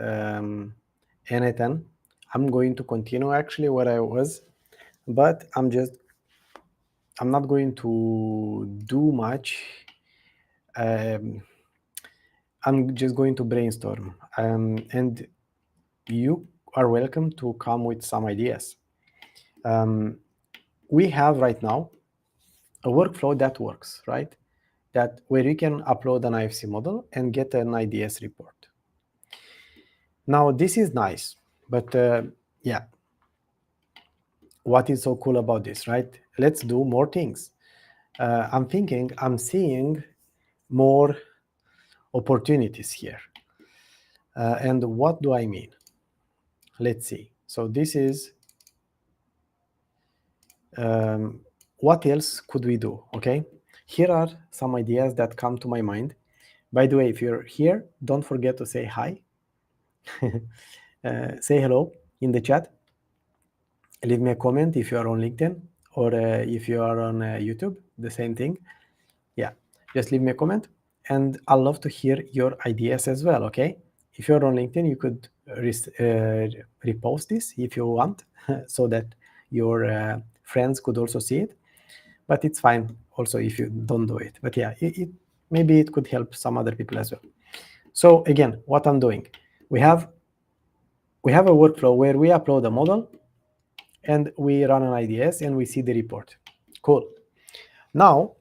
N10. I'm going to continue actually where I was, but I'm not going to do much. I'm just going to brainstorm, and you are welcome to come with some ideas. We have right now a workflow that works, right? That where you can upload an IFC model and get an IDS report. Now this is nice, but yeah, what is so cool about this, right? Let's do more things. I'm seeing more opportunities here. And what do I mean? Let's see. So this is, what else could we do? Okay, here are some ideas that come to my mind. By the way, if you're here, don't forget to say hi. Say hello in the chat. Leave me a comment if you are on LinkedIn, or if you are on YouTube, the same thing. Yeah, just leave me a comment, and I'd love to hear your ideas as well, okay? If you're on LinkedIn, you could repost this if you want, so that your friends could also see it. But it's fine also if you don't do it. But yeah, maybe it could help some other people as well. So again, what I'm doing, we have a workflow where we upload a model and we run an IDS and we see the report. Cool. Now,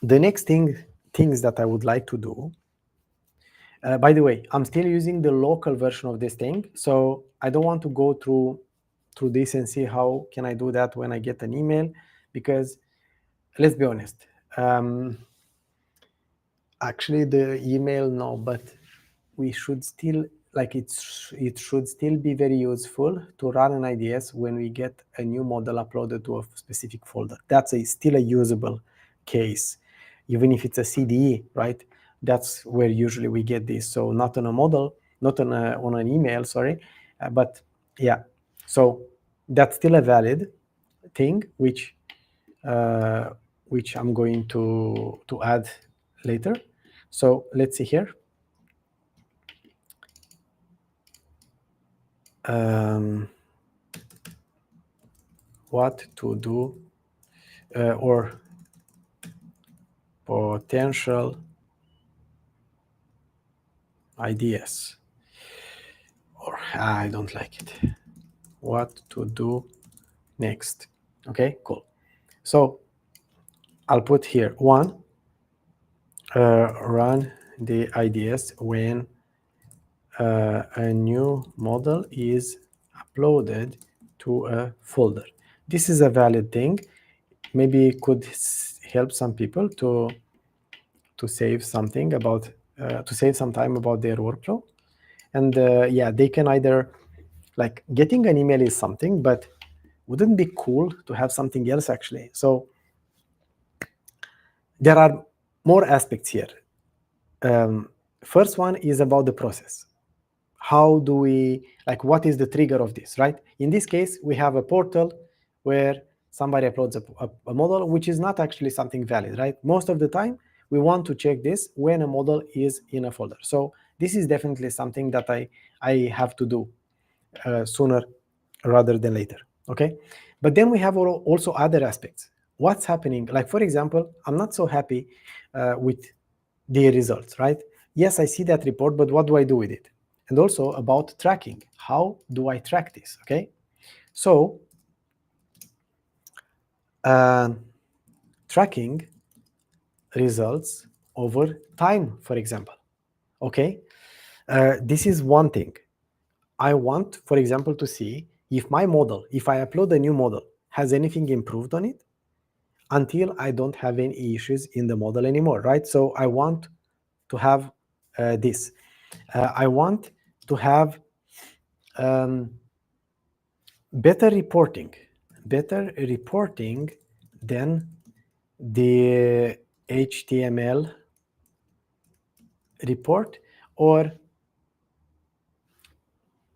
the next things that I would like to do, by the way, I'm still using the local version of this thing, so I don't want to go through this and see how can I do that when I get an email, because let's be honest, actually the email, no, but we should still, like, it should still be very useful to run an IDS when we get a new model uploaded to a specific folder. That's still a usable case, even if it's a CDE, right? That's where usually we get this. So not on a model, not on an email, sorry, but yeah. So that's still a valid thing, which I'm going to add later. So let's see here. What to do, or potential ideas, or I don't like it. What to do next. Okay, cool. So I'll put here one, run the IDS when a new model is uploaded to a folder. This is a valid thing. Maybe it could help some people to save something about to save some time about their workflow. And yeah, they can either, like, getting an email is something, but wouldn't it be cool to have something else actually? So there are more aspects here. First one is about the process. How do we, like, what is the trigger of this, right? In this case, we have a portal where somebody uploads a model, which is not actually something valid, right? Most of the time, we want to check this when a model is in a folder. So this is definitely something that I have to do sooner rather than later, okay? But then we have also other aspects. What's happening? Like, for example, I'm not so happy with the results, right? Yes, I see that report, but what do I do with it? And also about tracking. How do I track this, okay? So, tracking results over time, for example, okay? This is one thing. I want, for example, to see if my model, if I upload a new model, has anything improved on it until I don't have any issues in the model anymore, right? So I want to have this. I want to have better reporting than the HTML report, or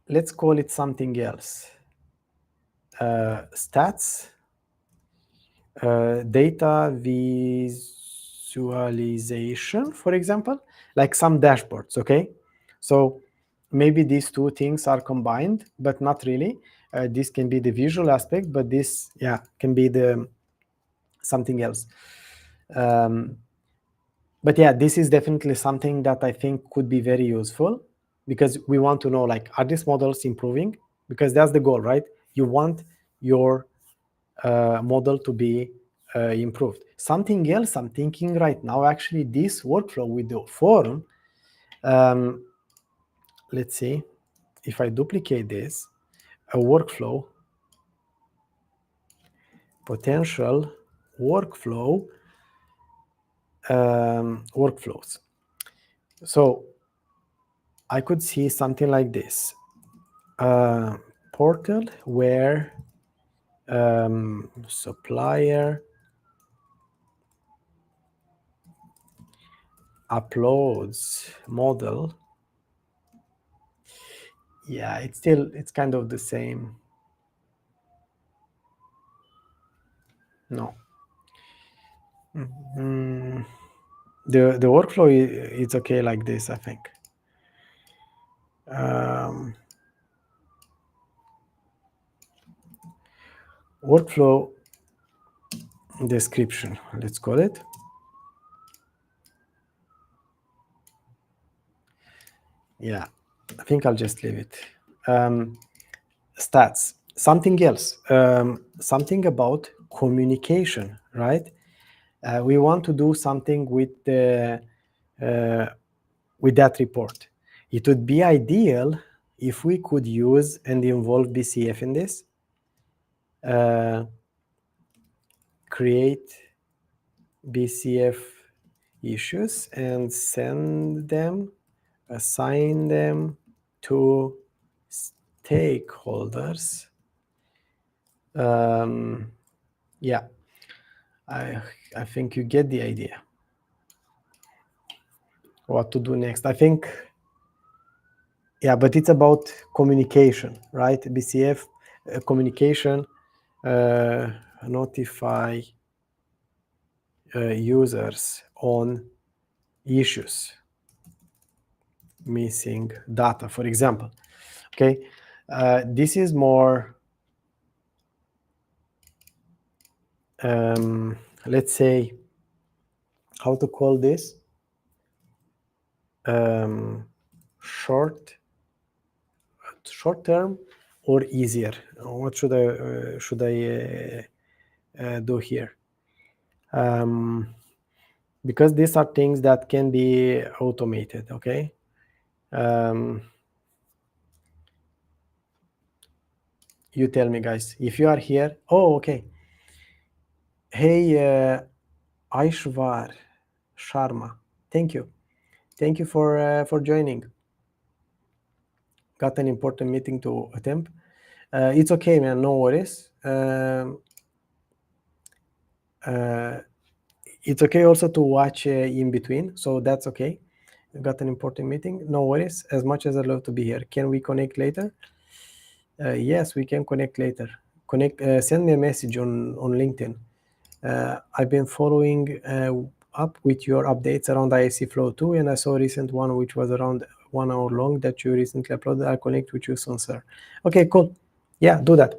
let's call it something else. Stats, data visualization, for example, like some dashboards, okay? So maybe these two things are combined, but not really. This can be the visual aspect, but this, yeah, can be the something else. But yeah, this is definitely something that I think could be very useful, because we want to know, like, are these models improving? Because that's the goal, right? You want your model to be improved. Something else I'm thinking right now, actually, this workflow with the forum, let's see if I duplicate this, a workflow, potential workflow, workflows. So I could see something like this, portal where supplier uploads model. Yeah, it's kind of the same. No. The workflow is okay like this, I think. Workflow description, let's call it. Yeah, I think I'll just leave it. Stats, something else, something about communication, right? We want to do something with the with that report. It would be ideal if we could use and involve BCF in this. Create BCF issues and send them, assign them to stakeholders. Yeah, I think you get the idea. What to do next? I think, yeah, but it's about communication, right? BCF communication, notify users on issues, missing data, for example. Okay, this is more, let's say, how to call this, short term or easier. What should I do here? Because these are things that can be automated. Okay. You tell me, guys, if you are here. Oh, okay. Hey, Aishwar Sharma, thank you for joining. Got an important meeting to attend. It's okay, man, no worries. It's okay also to watch in between, so that's okay. Got an important meeting, no worries. As much as I love to be here, can we connect later? Yes, we can connect later. Send me a message on LinkedIn. I've been following up with your updates around IFC Flow 2, and I saw a recent one which was around 1 hour long that you recently uploaded. I'll connect with you soon, sir. Okay, cool. Yeah, do that.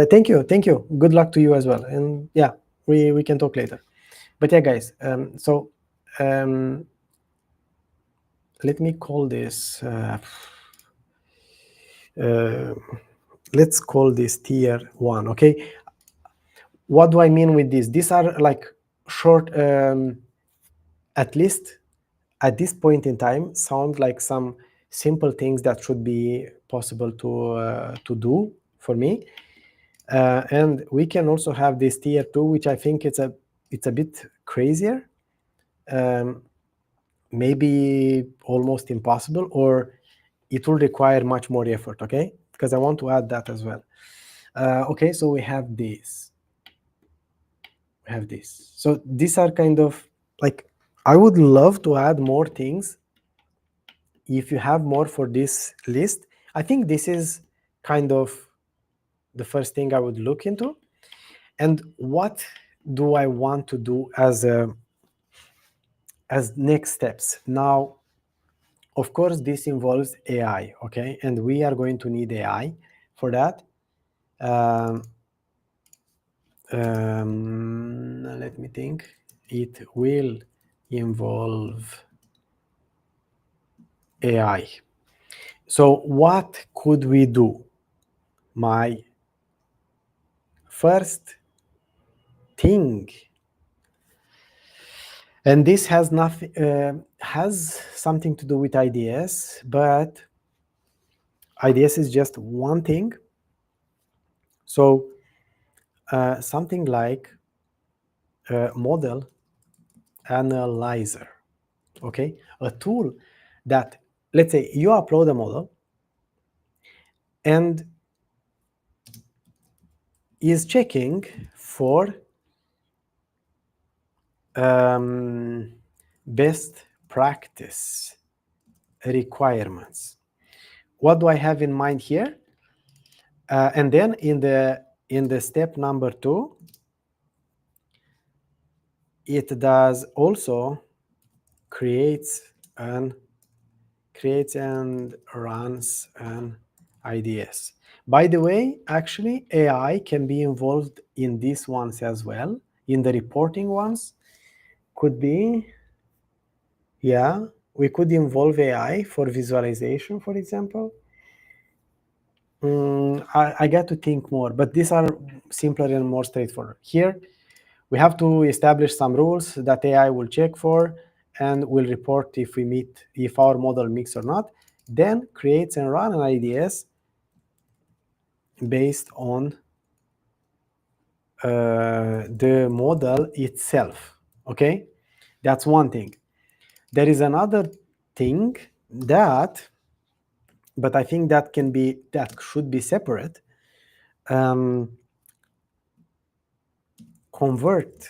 Thank you. Good luck to you as well. And yeah, we can talk later. But yeah, guys, so let me call this, let's call this tier 1, okay? What do I mean with this? These are like short, at least at this point in time, sound like some simple things that should be possible to do for me. And we can also have this tier 2, which I think it's a bit crazier, maybe almost impossible, or it will require much more effort, okay? Because I want to add that as well. Okay, so we have this. So these are kind of like, I would love to add more things. If you have more for this list, I think this is kind of the first thing I would look into. And what do I want to do as next steps? Now, of course, this involves AI, okay? And we are going to need AI for that. Let me think. It will involve AI. So what could we do? My first thing, and this has nothing has something to do with IDS, but IDS is just one thing. So something like a model analyzer, okay? A tool that, let's say you upload a model and is checking for best practice requirements. What do I have in mind here? And then in the step number 2, it does also creates and runs an IDS. By the way, actually AI can be involved in these ones as well. In the reporting ones, could be, yeah, we could involve AI for visualization, for example. I got to think more, but these are simpler and more straightforward. Here, we have to establish some rules that AI will check for and will report if our model meets or not. Then creates and run an IDS based on the model itself. Okay, that's one thing. There is another thing that, but I think that should be separate. Convert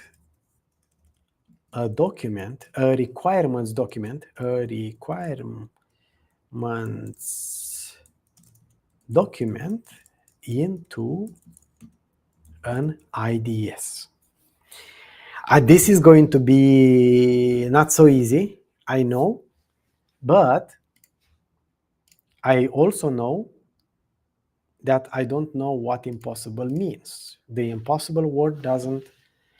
a document, a requirements document, into an IDS. This is going to be not so easy, I know, but I also know that I don't know what impossible means. The impossible word doesn't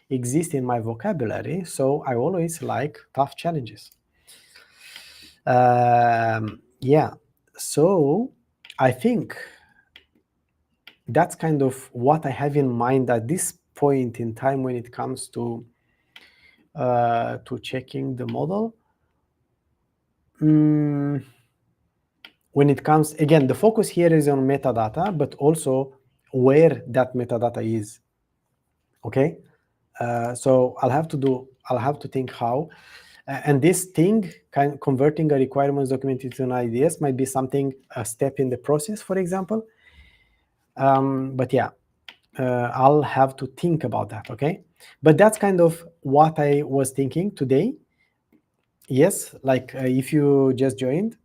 exist in my vocabulary, so I always like tough challenges. Yeah, so I think that's kind of what I have in mind at this point in time when it comes to checking the model. When it comes, again, the focus here is on metadata, but also where that metadata is. Okay, so I'll have to think how. And this thing, converting a requirements document into an IDS, might be a step in the process, for example. But yeah, I'll have to think about that, okay? But that's kind of what I was thinking today. Yes, like if you just joined,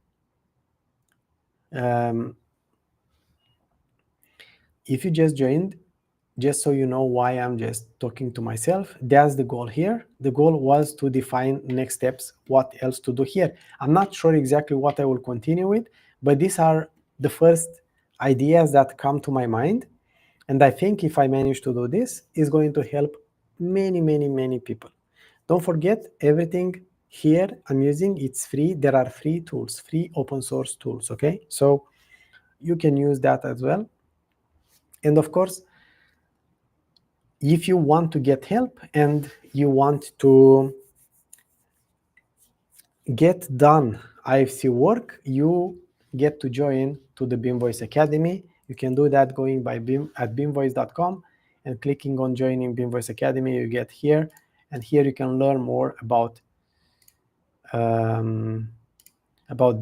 just so you know why I'm just talking to myself, that's the goal here. The goal was to define next steps, what else to do here. I'm not sure exactly what I will continue with, but these are the first ideas that come to my mind. And I think if I manage to do this, it's going to help many, many, many people. Don't forget, everything here I'm using, it's free. There are free tools, free open source tools, okay? So you can use that as well. And of course, if you want to get help and you want to get done IFC work, you get to join to the BeamVoice Academy. You can do that going by beamvoice.com and clicking on joining BeamVoice Academy. You get here, and here you can learn more about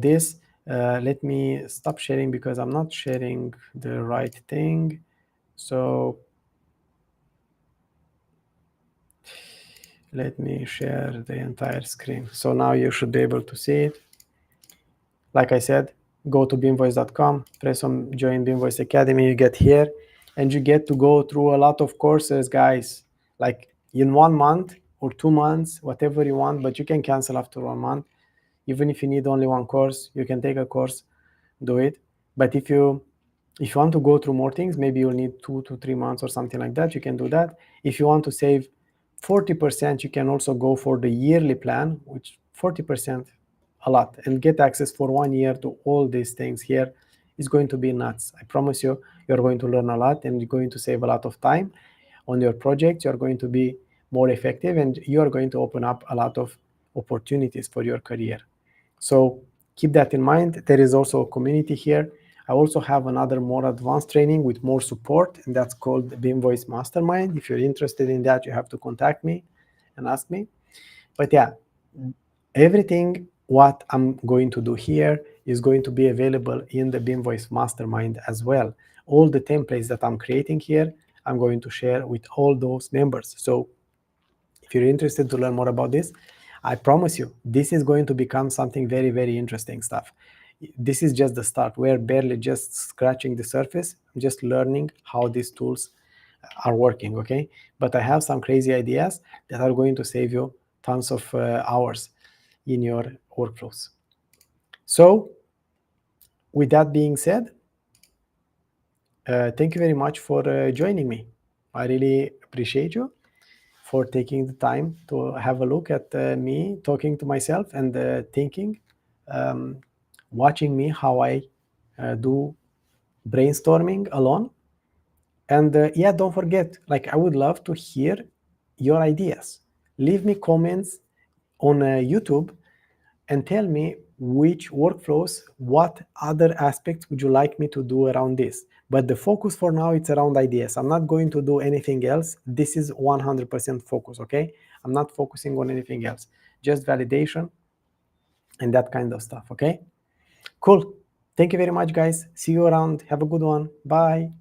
this. Let me stop sharing because I'm not sharing the right thing. So let me share the entire screen. So now you should be able to see it. Like I said, go to beamvoice.com, press on join BeamVoice Academy, you get here, and you get to go through a lot of courses, guys, like in 1 month or 2 months, whatever you want, but you can cancel after 1 month. Even if you need only one course, you can take a course, do it. But if you want to go through more things, maybe you'll need 2 to 3 months or something like that, you can do that. If you want to save 40%, you can also go for the yearly plan, which 40%, a lot, and get access for 1 year to all these things here. Is going to be nuts. I promise you, you're going to learn a lot and you're going to save a lot of time on your project. You're going to be more effective and you're going to open up a lot of opportunities for your career. So keep that in mind. There is also a community here. I also have another more advanced training with more support, and that's called the Beam Voice Mastermind. If you're interested in that, you have to contact me and ask me. But yeah, everything what I'm going to do here is going to be available in the Beam Voice Mastermind as well. All the templates that I'm creating here, I'm going to share with all those members. So if you're interested to learn more about this, I promise you, this is going to become something very, very interesting stuff. This is just the start. We're barely just scratching the surface. I'm just learning how these tools are working, okay? But I have some crazy ideas that are going to save you tons of hours in your workflows. So with that being said, thank you very much for joining me. I really appreciate you for taking the time to have a look at me talking to myself and thinking, watching me how I do brainstorming alone. And yeah, don't forget, like, I would love to hear your ideas. Leave me comments on YouTube and tell me which workflows, what other aspects would you like me to do around this. But the focus for now, it's around ideas. I'm not going to do anything else. This is 100% focus, okay? I'm not focusing on anything else, just validation and that kind of stuff, okay? Cool. Thank you very much, guys. See you around. Have a good one. Bye.